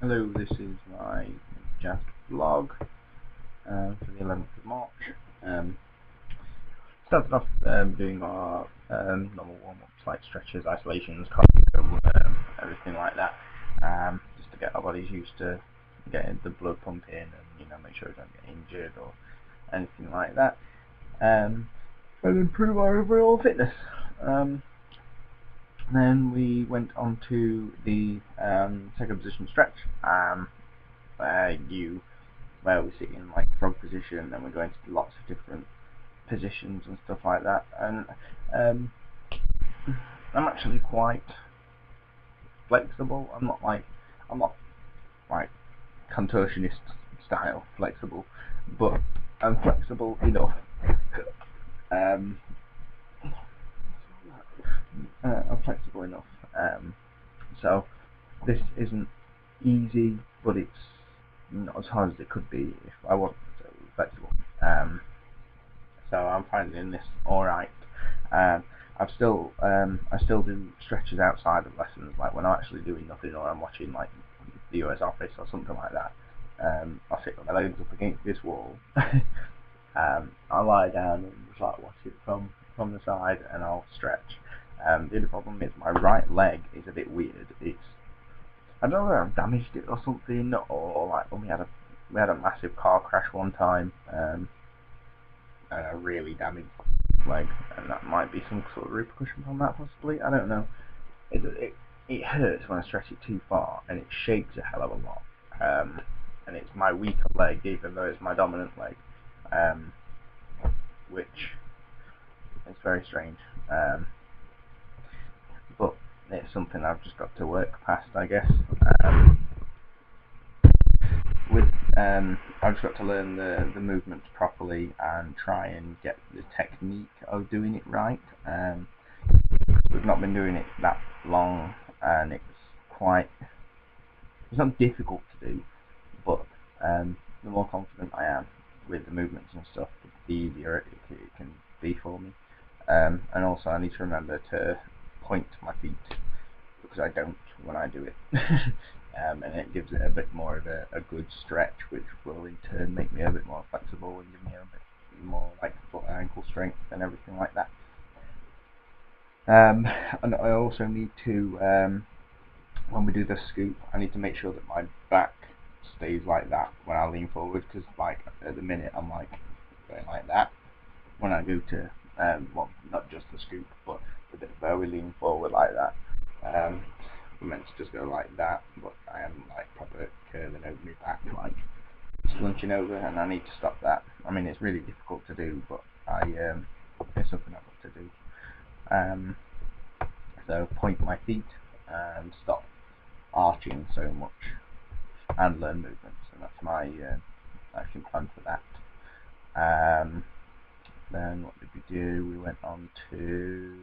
Hello, this is my just vlog for the 11th of March. Started off doing our normal warm-ups like stretches, isolations, cardio, everything like that, just to get our bodies used to getting the blood pumping and make sure we don't get injured or anything like that, and improve our overall fitness. Then we went on to the second position stretch, where we sit in like frog position, and we go into lots of different positions and stuff like that. And I'm actually quite flexible. I'm not like contortionist style flexible, but I'm flexible enough. I'm flexible enough. So this isn't easy, but it's not as hard as it could be if I wasn't so flexible. So I'm finding this alright. I still do stretches outside of lessons, like when I'm actually doing nothing or I'm watching like the US Office or something like that. I'll sit with my legs up against this wall. I'll lie down and just like watch it from the side, and I'll stretch. The other problem is my right leg is a bit weird. I don't know whether I've damaged it or something, or like when we had a massive car crash one time, and a really damaged leg, and that might be some sort of repercussion from that possibly. I don't know. It hurts when I stretch it too far, and it shakes a hell of a lot. And it's my weaker leg, even though it's my dominant leg, which is very strange. But it's something I've just got to work past, I guess. I've just got to learn the movements properly and try and get the technique of doing it right. We've not been doing it that long, and it's not difficult to do, but the more confident I am with the movements and stuff, the easier it can be for me. And also I need to remember to point my feet, because I don't when I do it. And it gives it a bit more of a good stretch, which will in turn make me a bit more flexible and give me a bit more like foot and ankle strength and everything like that. And I also need to, when we do the scoop, I need to make sure that my back stays like that when I lean forward, because like at the minute I'm like going like that when I go to, well, not just the scoop, but the bit where we lean forward like that. We're meant to just go like that, but I am like proper curling over my back, like slunching over, and I need to stop that. I mean, it's really difficult to do, but it's something I've got to do. So point my feet and stop arching so much, and learn movements, and that's my action plan for that. Then what did we do? We went on to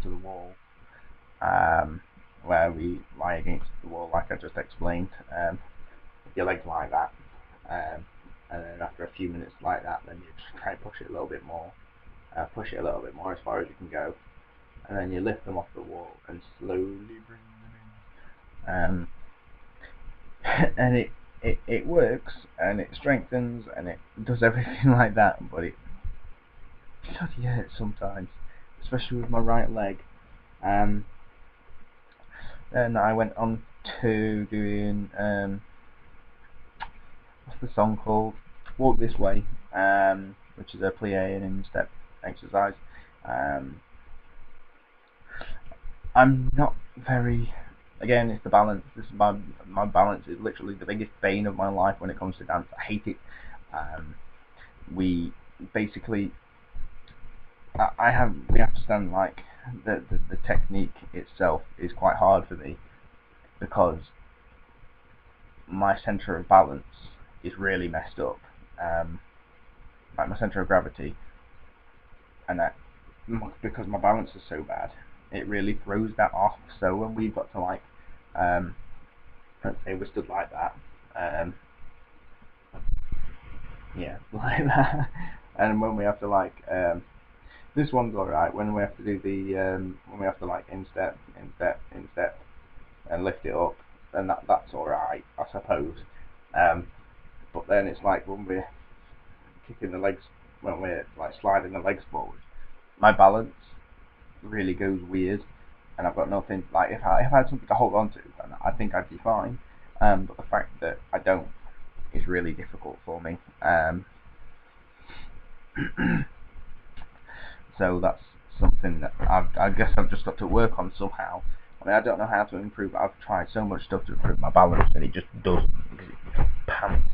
the wall, where we lie against the wall, like I just explained. Your legs like that, and then after a few minutes like that, then you just try and push it a little bit more, as far as you can go, and then you lift them off the wall and slowly bring them in. And it works, and it strengthens, and it does everything like that, but it bloody hurts sometimes, especially with my right leg. Then I went on to doing what's the song called? Walk This Way, which is a plie and instep exercise. I'm not very, again, it's the balance. This is my balance is literally the biggest bane of my life when it comes to dance. I hate it. We basically, we have to stand like the technique itself is quite hard for me, because my center of balance is really messed up, like my center of gravity, and because my balance is so bad, it really throws that off. So when we've got to like, let's say we're stood like that, yeah, like that, and when we have to like This one's alright when we have to do the when we have to like instep, and lift it up, then that's alright, I suppose. But then it's like when we're kicking the legs, when we're like sliding the legs forward, my balance really goes weird, and I've got nothing. Like if I had something to hold on to, then I think I'd be fine. But the fact that I don't is really difficult for me. So that's something that I guess I've just got to work on somehow. I mean, I don't know how to improve it. I've tried so much stuff to improve my balance, and it just doesn't, because it just pants.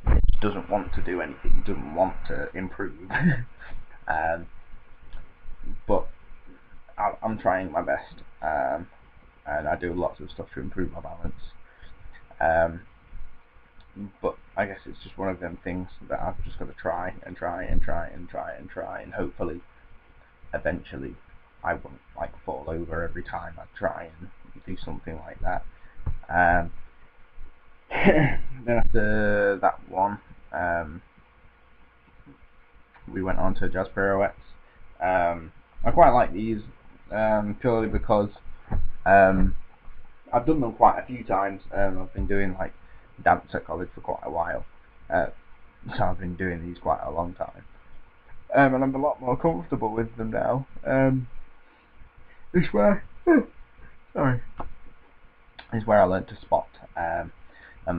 It just doesn't want to do anything. It doesn't want to improve. But I'm trying my best, and I do lots of stuff to improve my balance. But I guess it's just one of them things that I've just got to try and try and try and try and try, and hopefully, eventually, I won't like fall over every time I try and do something like that. Then after that one, we went on to jazz pirouettes. I quite like these, purely because I've done them quite a few times. I've been doing like dance at college for quite a while, so I've been doing these quite a long time, and I'm a lot more comfortable with them now. This where, sorry, is where I learned to spot, and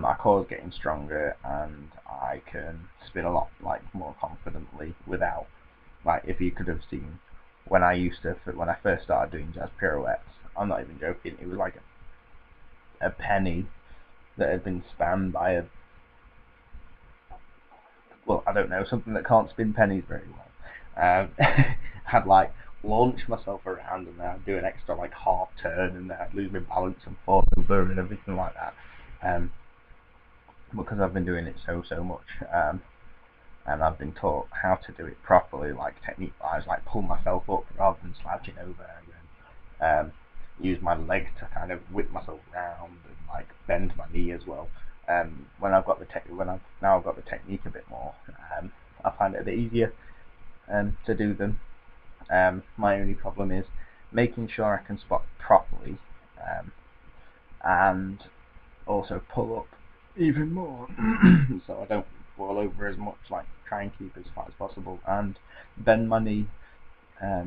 my core's getting stronger, and I can spin a lot like more confidently without, like, if you could have seen when I first started doing jazz pirouettes, I'm not even joking, it was like a penny that had been spanned by I don't know, something that can't spin pennies very well. I'd like launch myself around, and then I'd do an extra like half turn, and then I'd lose my balance and fall over and everything like that. Because I've been doing it so much, and I've been taught how to do it properly, like technique-wise, like pull myself up rather than slouching over, and use my leg to kind of whip myself around and like bend my knee as well. When I've got the technique a bit more, I find it a bit easier to do them. My only problem is making sure I can spot properly, and also pull up even more, so I don't fall over as much. Like try and keep as far as possible, and bend my knee a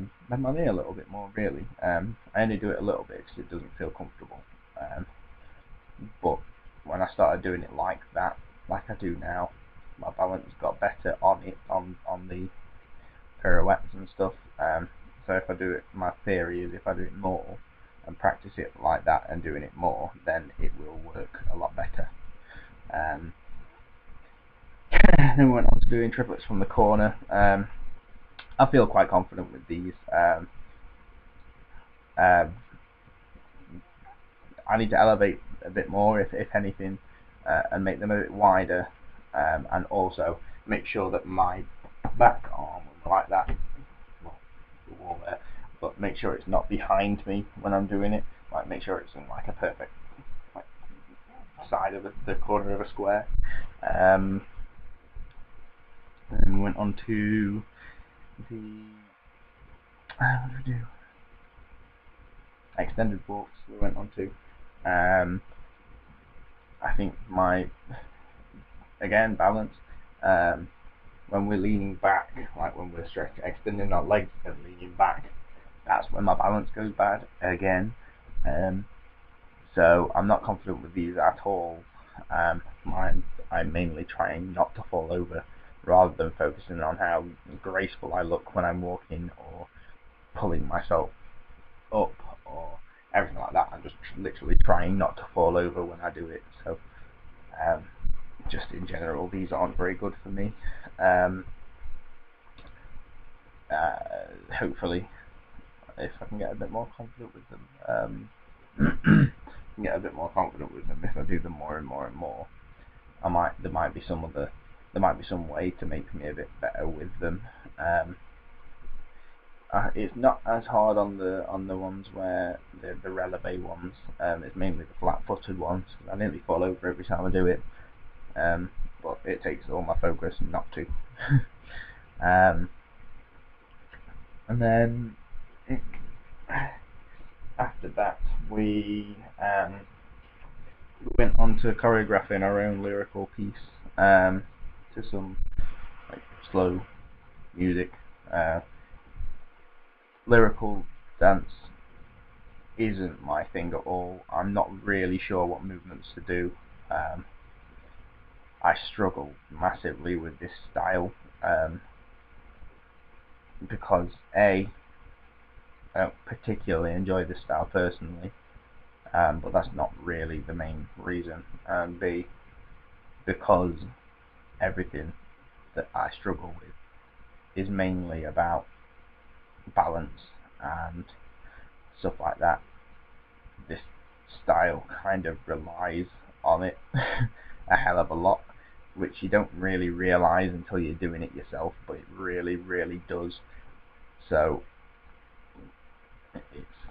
little bit more. Really, I only do it a little bit because it doesn't feel comfortable. But when I started doing it like that, like I do now, my balance got better on it, on the pirouettes and stuff. So if I do it, my theory is if I do it more and practice it like that and doing it more, then it will work a lot better. Then we went on to doing triplets from the corner. I feel quite confident with these. I need to elevate a bit more, if anything, and make them a bit wider, and also make sure that my back arm, like that, well, the wall there, but make sure it's not behind me when I'm doing it. Like make sure it's in like a perfect like side of the corner of a square. And we went on to the what did we do? Extended walks. We went on to. I think again balance. When we're leaning back, like when we're extending our legs and leaning back, that's when my balance goes bad again. So I'm not confident with these at all. I'm mainly trying not to fall over, rather than focusing on how graceful I look when I'm walking or pulling myself up or everything like that. I'm just literally trying not to fall over when I do it. So just in general, these aren't very good for me. Hopefully, if I can get a bit more confident with them, if I do them more and more and more, there might be some way to make me a bit better with them. It's not as hard on the ones where the releve ones. It's mainly the flat-footed ones. I nearly fall over every time I do it, but it takes all my focus not to. And And then after that we went on to choreographing our own lyrical piece to some like slow music. Lyrical dance isn't my thing at all. I'm not really sure what movements to do. I struggle massively with this style because A, I don't particularly enjoy this style personally, but that's not really the main reason, and B, because everything that I struggle with is mainly about balance and stuff like that. This style kind of relies on it a hell of a lot, which you don't really realise until you're doing it yourself, but it really, really does. So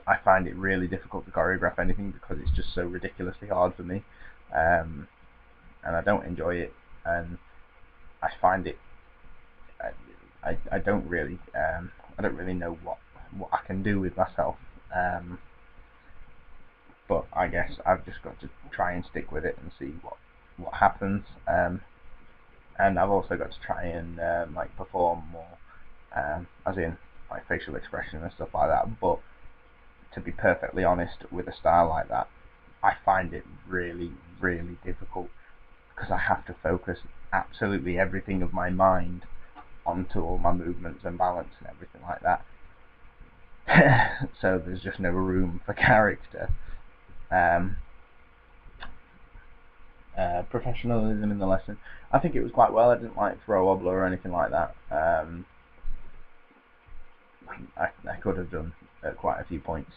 I find it really difficult to choreograph anything because it's just so ridiculously hard for me, and I don't enjoy it, and I find it I don't really know what I can do with myself, but I guess I've just got to try and stick with it and see what happens, and I've also got to try and like perform more, as in like facial expression and stuff like that. But to be perfectly honest, with a style like that, I find it really, really difficult because I have to focus absolutely everything of my mind onto all my movements and balance and everything like that. So there's just no room for character. Professionalism in the lesson, I think it was quite well. I didn't like throw wobbler or anything like that. I could have done quite a few points,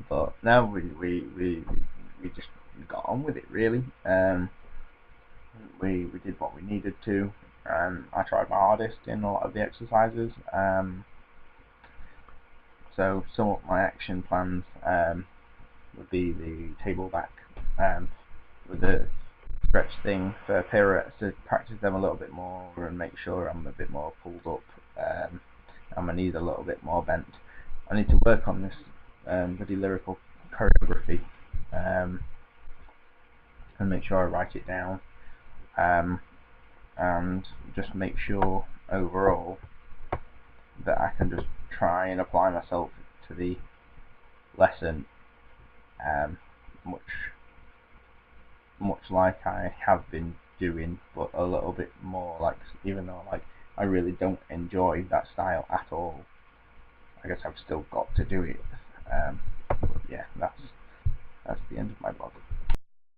but no, we just got on with it really. We did what we needed to. I tried my hardest in a lot of the exercises. So some of my action plans would be the table back with the stretch thing for pirouettes, to practice them a little bit more and make sure I'm a bit more pulled up, and my knees a little bit more bent. I need to work on this bloody lyrical choreography and make sure I write it down, and just make sure overall that I can just try and apply myself to the lesson much like I have been doing, but a little bit more, like, even though like I really don't enjoy that style at all, I guess I've still got to do it. But yeah, that's the end of my blog.